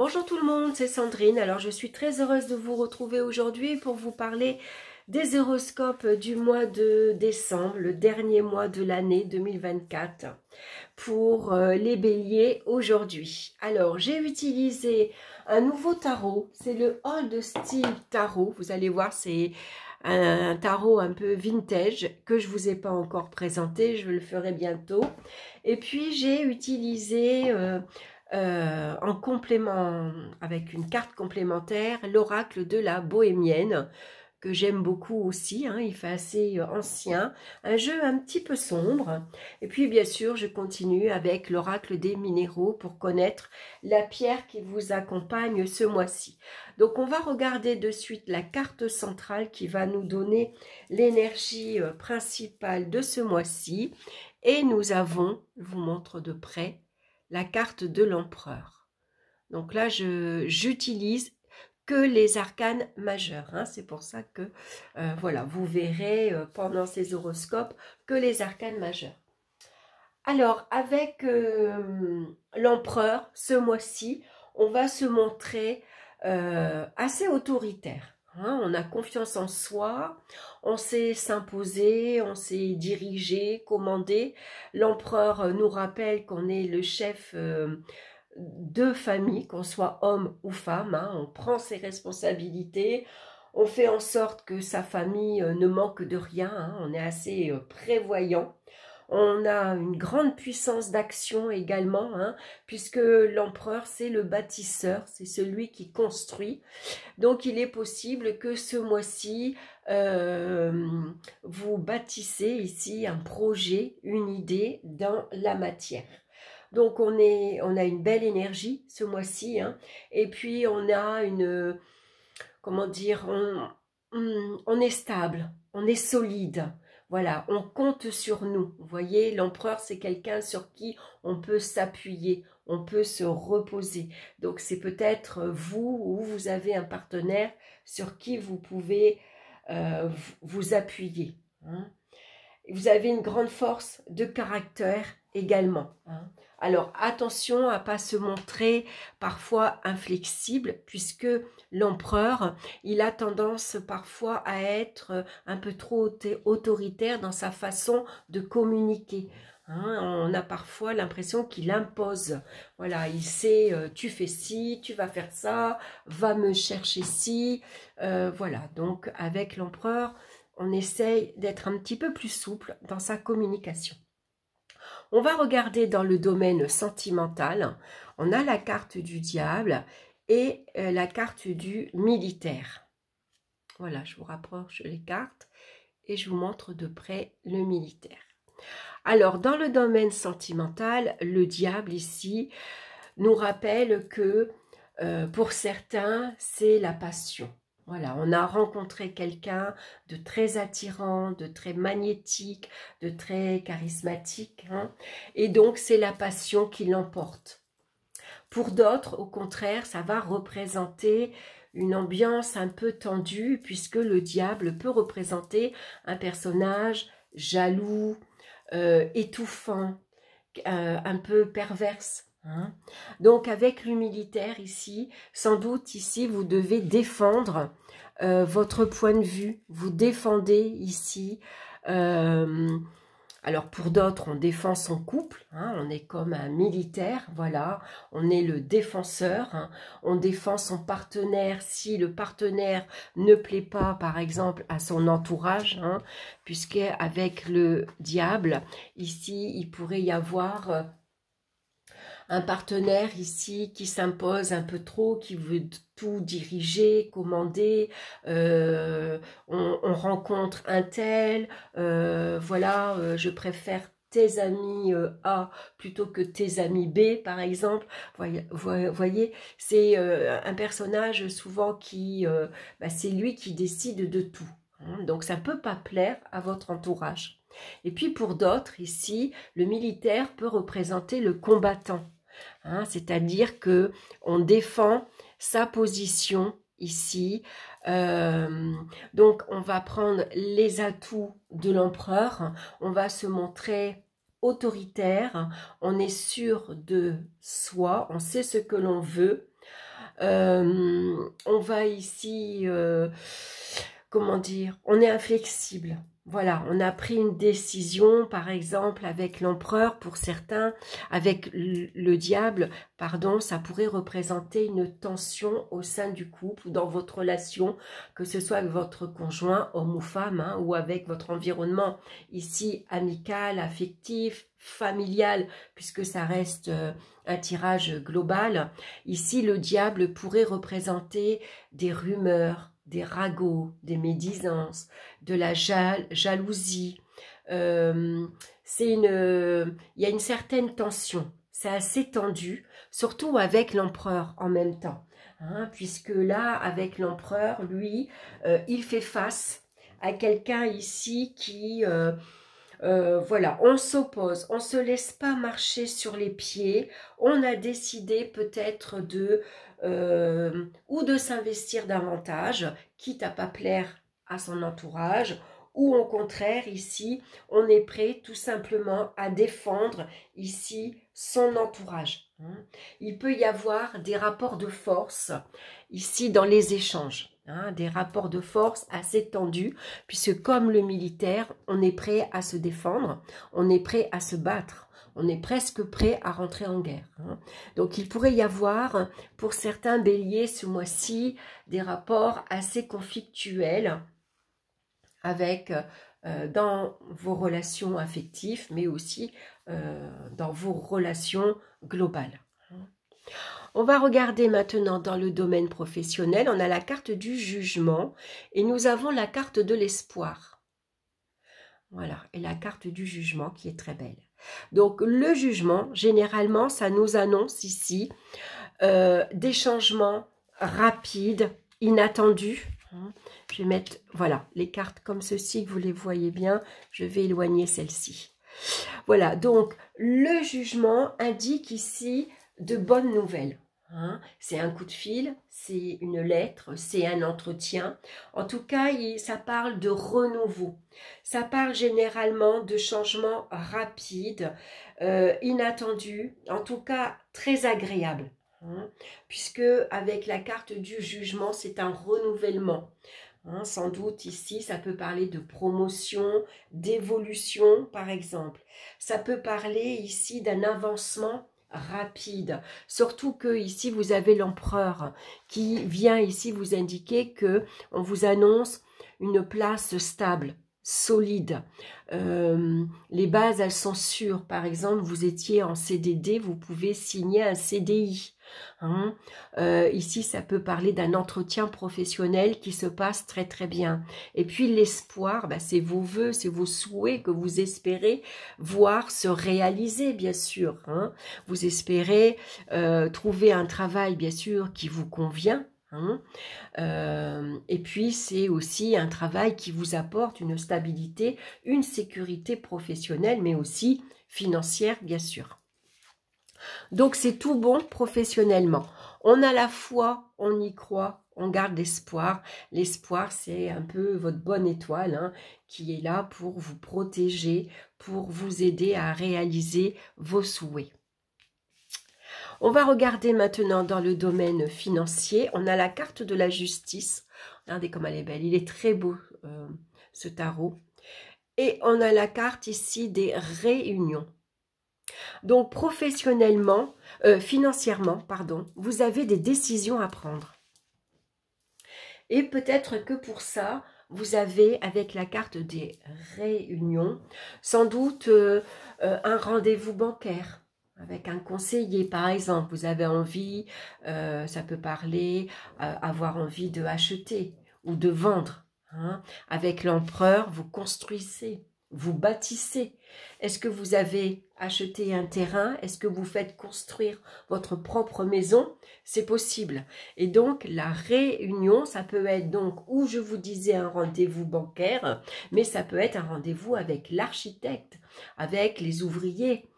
Bonjour tout le monde, c'est Sandrine. Alors je suis très heureuse de vous retrouver aujourd'hui pour vous parler des horoscopes du mois de décembre, le dernier mois de l'année 2024 pour les béliers aujourd'hui. Alors j'ai utilisé un nouveau tarot, c'est le Old Style Tarot. Vous allez voir, c'est un tarot un peu vintage que je ne vous ai pas encore présenté, je le ferai bientôt. Et puis j'ai utilisé en complément, avec une carte complémentaire, l'oracle de la bohémienne, que j'aime beaucoup aussi, hein, il fait assez ancien, un jeu un petit peu sombre. Et puis bien sûr, je continue avec l'oracle des minéraux pour connaître la pierre qui vous accompagne ce mois-ci. Donc on va regarder de suite la carte centrale qui va nous donner l'énergie principale de ce mois-ci. Et nous avons, je vous montre de près, la carte de l'empereur. Donc là, j'utilise que les arcanes majeurs. Hein. C'est pour ça que, voilà, vous verrez pendant ces horoscopes que les arcanes majeurs. Alors, avec l'empereur, ce mois-ci, on va se montrer assez autoritaire. Hein, on a confiance en soi, on sait s'imposer, on sait diriger, commander. L'empereur nous rappelle qu'on est le chef de famille, qu'on soit homme ou femme. Hein, on prend ses responsabilités, on fait en sorte que sa famille ne manque de rien. Hein, on est assez prévoyant. On a une grande puissance d'action également, hein, puisque l'empereur, c'est le bâtisseur, c'est celui qui construit. Donc, il est possible que ce mois-ci, vous bâtissez ici un projet, une idée dans la matière. Donc, on a une belle énergie ce mois-ci, hein, et puis on a une, comment dire, on est stable, on est solide. Voilà, on compte sur nous. Vous voyez, l'empereur, c'est quelqu'un sur qui on peut s'appuyer, on peut se reposer. Donc, c'est peut-être vous ou vous avez un partenaire sur qui vous pouvez vous appuyer. Hein. Vous avez une grande force de caractère également. Hein. Alors, attention à ne pas se montrer parfois inflexible, puisque l'empereur, il a tendance parfois à être un peu trop autoritaire dans sa façon de communiquer. Hein, on a parfois l'impression qu'il impose. Voilà, il sait, tu fais ci, tu vas faire ça, va me chercher ci. Voilà, donc avec l'empereur, on essaye d'être un petit peu plus souple dans sa communication. On va regarder dans le domaine sentimental. On a la carte du diable et la carte du militaire. Voilà, je vous rapproche les cartes et je vous montre de près le militaire. Alors, dans le domaine sentimental, le diable ici nous rappelle que pour certains, c'est la passion. Voilà, on a rencontré quelqu'un de très attirant, de très magnétique, de très charismatique. Hein, et donc, c'est la passion qui l'emporte. Pour d'autres, au contraire, ça va représenter une ambiance un peu tendue, puisque le diable peut représenter un personnage jaloux, étouffant, un peu perverse. Hein. Donc avec le militaire ici, sans doute ici vous devez défendre votre point de vue, vous défendez ici, alors pour d'autres on défend son couple, hein, on est comme un militaire, voilà, on est le défenseur, hein, on défend son partenaire si le partenaire ne plaît pas par exemple à son entourage, hein, puisque avec le diable, ici il pourrait y avoir un partenaire ici qui s'impose un peu trop, qui veut tout diriger, commander, on rencontre un tel, voilà, je préfère tes amis A plutôt que tes amis B, par exemple. Voyez, c'est un personnage souvent qui, c'est lui qui décide de tout. Hein, donc ça ne peut pas plaire à votre entourage. Et puis pour d'autres, ici, le militaire peut représenter le combattant. Hein, c'est-à-dire que on défend sa position ici. Donc, on va prendre les atouts de l'empereur. On va se montrer autoritaire. On est sûr de soi. On sait ce que l'on veut. On va ici, comment dire, on est inflexible. Voilà, on a pris une décision, par exemple, avec l'empereur, pour certains, avec le diable, pardon, ça pourrait représenter une tension au sein du couple ou dans votre relation, que ce soit avec votre conjoint, homme ou femme, hein, ou avec votre environnement, ici, amical, affectif, familial, puisque ça reste un tirage global. Ici, le diable pourrait représenter des rumeurs, des ragots, des médisances, de la jalousie. Il y a une certaine tension. C'est assez tendu, surtout avec l'empereur en même temps. Hein, puisque là, avec l'empereur, lui, il fait face à quelqu'un ici qui... voilà, on s'oppose, on ne se laisse pas marcher sur les pieds, on a décidé peut-être ou de s'investir davantage, quitte à pas plaire à son entourage, ou au contraire, ici, on est prêt tout simplement à défendre ici son entourage. Il peut y avoir des rapports de force ici dans les échanges. Des rapports de force assez tendus, puisque comme le militaire, on est prêt à se défendre, on est prêt à se battre, on est presque prêt à rentrer en guerre. Donc il pourrait y avoir, pour certains béliers ce mois-ci, des rapports assez conflictuels avec dans vos relations affectives, mais aussi dans vos relations globales. On va regarder maintenant dans le domaine professionnel. On a la carte du jugement et nous avons la carte de l'espoir. Voilà, et la carte du jugement qui est très belle. Donc le jugement, généralement, ça nous annonce ici des changements rapides, inattendus. Je vais mettre, voilà, les cartes comme ceci, que vous les voyez bien. Je vais éloigner celle-ci. Voilà, donc le jugement indique ici de bonnes nouvelles. C'est un coup de fil, c'est une lettre, c'est un entretien. En tout cas, ça parle de renouveau. Ça parle généralement de changements rapides, inattendus, en tout cas très agréables. Puisque avec la carte du jugement, c'est un renouvellement. Sans doute ici, ça peut parler de promotion, d'évolution par exemple. Ça peut parler ici d'un avancement rapide, surtout que ici vous avez l'empereur qui vient ici vous indiquer que on vous annonce une place stable, solide. Les bases elles sont sûres. Par exemple, vous étiez en CDD, vous pouvez signer un CDI. Ici ça peut parler d'un entretien professionnel qui se passe très très bien. Et puis l'espoir, c'est vos vœux, c'est vos souhaits que vous espérez voir se réaliser, bien sûr. Vous espérez trouver un travail bien sûr qui vous convient. Et puis c'est aussi un travail qui vous apporte une stabilité, une sécurité professionnelle, mais aussi financière bien sûr. Donc c'est tout bon professionnellement. On a la foi, on y croit, on garde l'espoir. L'espoir, c'est un peu votre bonne étoile qui est là pour vous protéger, pour vous aider à réaliser vos souhaits. On va regarder maintenant dans le domaine financier. On a la carte de la justice. Regardez comme elle est belle. Il est très beau ce tarot. Et on a la carte ici des réunions. Donc professionnellement, financièrement, pardon, vous avez des décisions à prendre. Et peut-être que pour ça, vous avez avec la carte des réunions, sans doute un rendez-vous bancaire. Avec un conseiller, par exemple, vous avez envie, ça peut parler, avoir envie de acheter ou de vendre. Avec l'empereur, vous construisez, vous bâtissez. Est-ce que vous avez acheté un terrain? Est-ce que vous faites construire votre propre maison? C'est possible. Et donc, la réunion, ça peut être donc, où je vous disais un rendez-vous bancaire, mais ça peut être un rendez-vous avec l'architecte, avec les ouvriers,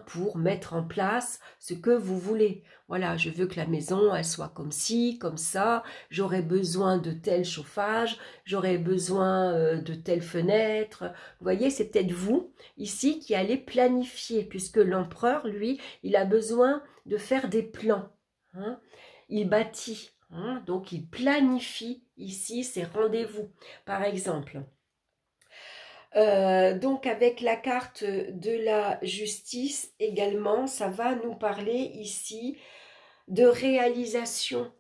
pour mettre en place ce que vous voulez. Voilà, je veux que la maison, elle soit comme ci, comme ça, j'aurai besoin de tel chauffage, j'aurai besoin de telle fenêtre. Vous voyez, c'est peut-être vous, ici, qui allez planifier, puisque l'empereur, lui, il a besoin de faire des plans. il bâtit, hein, donc il planifie ici ses rendez-vous, par exemple. Donc avec la carte de la justice également, ça va nous parler ici de réalisation,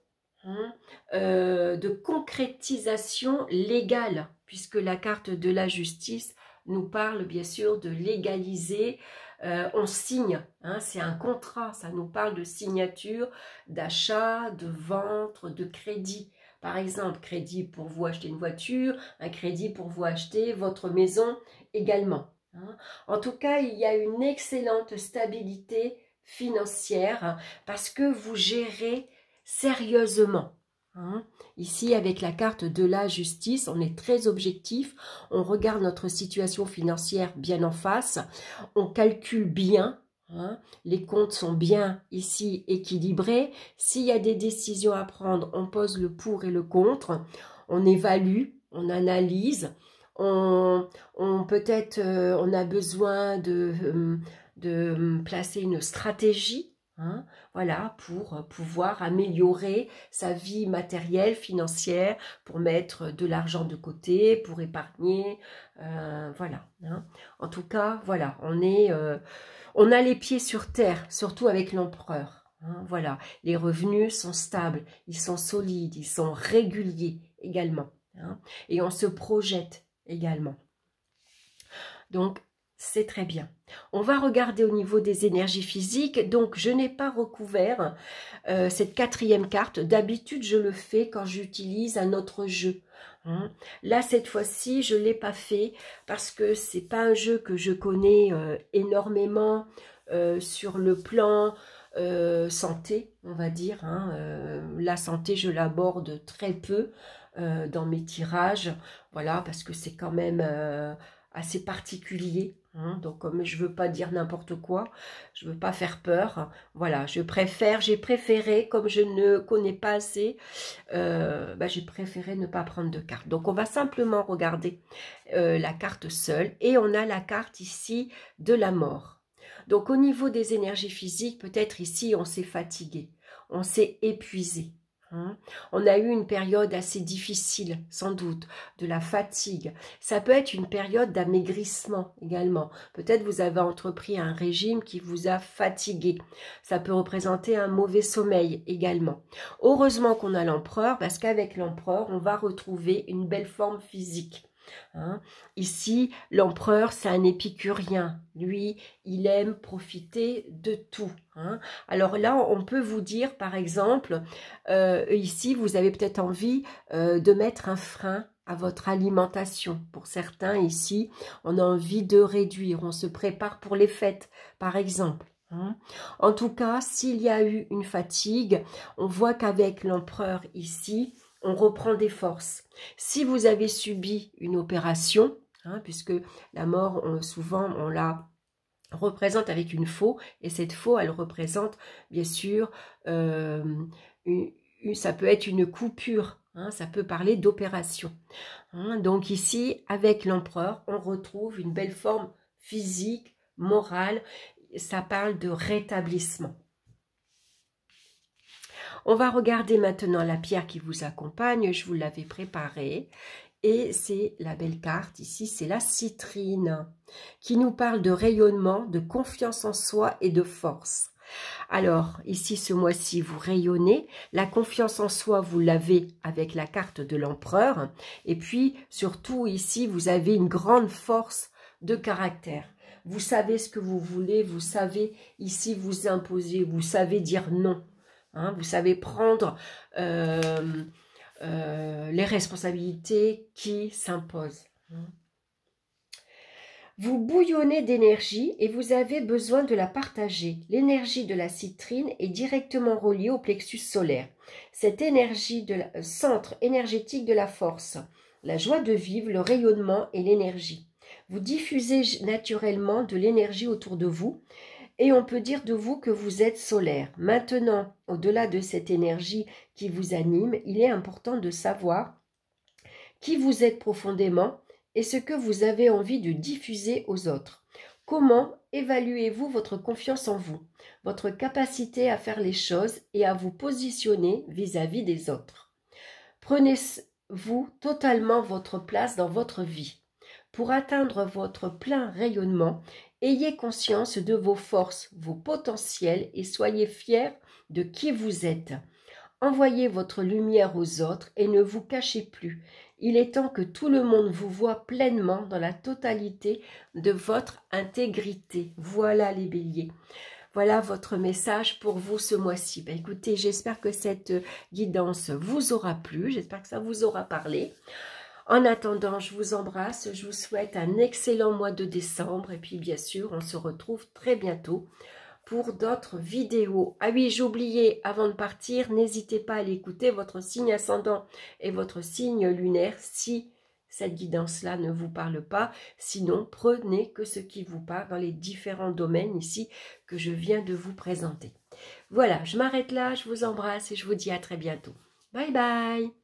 hein, de concrétisation légale, puisque la carte de la justice nous parle bien sûr de légaliser, on signe, hein, c'est un contrat, ça nous parle de signature, d'achat, de vente, de crédit. Par exemple, crédit pour vous acheter une voiture, un crédit pour vous acheter votre maison également. Hein. En tout cas, il y a une excellente stabilité financière parce que vous gérez sérieusement. Hein. Ici, avec la carte de la justice, on est très objectif, on regarde notre situation financière bien en face, on calcule bien, hein, les comptes sont bien ici équilibrés. S'il y a des décisions à prendre, on pose le pour et le contre, on évalue, on analyse, on peut-être on a besoin de placer une stratégie, hein, voilà, pour pouvoir améliorer sa vie matérielle, financière, pour mettre de l'argent de côté, pour épargner, voilà. Hein. En tout cas, voilà, on a les pieds sur terre, surtout avec l'empereur. Hein, voilà, les revenus sont stables, ils sont solides, ils sont réguliers également. Hein, et on se projette également. Donc, c'est très bien. On va regarder au niveau des énergies physiques. Donc, je n'ai pas recouvert cette quatrième carte. D'habitude, je le fais quand j'utilise un autre jeu. Hein. Là, cette fois-ci, je ne l'ai pas fait parce que ce n'est pas un jeu que je connais énormément sur le plan santé, on va dire. Hein. La santé, je l'aborde très peu dans mes tirages. Voilà, parce que c'est quand même assez particulier. Hein, donc comme je veux pas dire n'importe quoi, je veux pas faire peur, voilà, j'ai préféré, comme je ne connais pas assez, j'ai préféré ne pas prendre de carte. Donc on va simplement regarder la carte seule, et on a la carte ici de la mort. Donc au niveau des énergies physiques, peut-être ici on s'est fatigué, on s'est épuisé. Hein. On a eu une période assez difficile, sans doute, de la fatigue. Ça peut être une période d'amaigrissement également. Peut-être vous avez entrepris un régime qui vous a fatigué. Ça peut représenter un mauvais sommeil également. Heureusement qu'on a l'empereur, parce qu'avec l'empereur, on va retrouver une belle forme physique. Hein. Ici, l'empereur, c'est un épicurien. Lui, il aime profiter de tout. Hein. Alors là, on peut vous dire, par exemple, ici, vous avez peut-être envie de mettre un frein à votre alimentation. Pour certains, ici, on a envie de réduire. On se prépare pour les fêtes, par exemple. Hein. En tout cas, s'il y a eu une fatigue, on voit qu'avec l'empereur ici, on reprend des forces. Si vous avez subi une opération, hein, puisque la mort, souvent, on la représente avec une faux, et cette faux, elle représente, bien sûr, ça peut être une coupure, hein, ça peut parler d'opération. Hein, donc ici, avec l'empereur, on retrouve une belle forme physique, morale, ça parle de rétablissement. On va regarder maintenant la pierre qui vous accompagne, je vous l'avais préparée. Et c'est la belle carte, ici, c'est la citrine, qui nous parle de rayonnement, de confiance en soi et de force. Alors, ici, ce mois-ci, vous rayonnez. La confiance en soi, vous l'avez avec la carte de l'empereur. Et puis, surtout, ici, vous avez une grande force de caractère. Vous savez ce que vous voulez, vous savez ici vous imposer, vous savez dire non. Hein, vous savez prendre les responsabilités qui s'imposent. Vous bouillonnez d'énergie et vous avez besoin de la partager. L'énergie de la citrine est directement reliée au plexus solaire. Cette énergie centre énergétique de la force, la joie de vivre, le rayonnement et l'énergie. Vous diffusez naturellement de l'énergie autour de vous. Et on peut dire de vous que vous êtes solaire. Maintenant, au-delà de cette énergie qui vous anime, il est important de savoir qui vous êtes profondément et ce que vous avez envie de diffuser aux autres. Comment évaluez-vous votre confiance en vous, votre capacité à faire les choses et à vous positionner vis-à-vis des autres? Prenez-vous totalement votre place dans votre vie? Pour atteindre votre plein rayonnement, ayez conscience de vos forces, vos potentiels et soyez fiers de qui vous êtes. Envoyez votre lumière aux autres et ne vous cachez plus. Il est temps que tout le monde vous voie pleinement dans la totalité de votre intégrité. Voilà les béliers. Voilà votre message pour vous ce mois-ci. Ben, écoutez, j'espère que cette guidance vous aura plu. J'espère que ça vous aura parlé. En attendant, je vous embrasse. Je vous souhaite un excellent mois de décembre. Et puis, bien sûr, on se retrouve très bientôt pour d'autres vidéos. Ah oui, j'ai oublié, avant de partir, n'hésitez pas à aller écouter votre signe ascendant et votre signe lunaire si cette guidance-là ne vous parle pas. Sinon, prenez que ce qui vous parle dans les différents domaines ici que je viens de vous présenter. Voilà, je m'arrête là, je vous embrasse et je vous dis à très bientôt. Bye bye!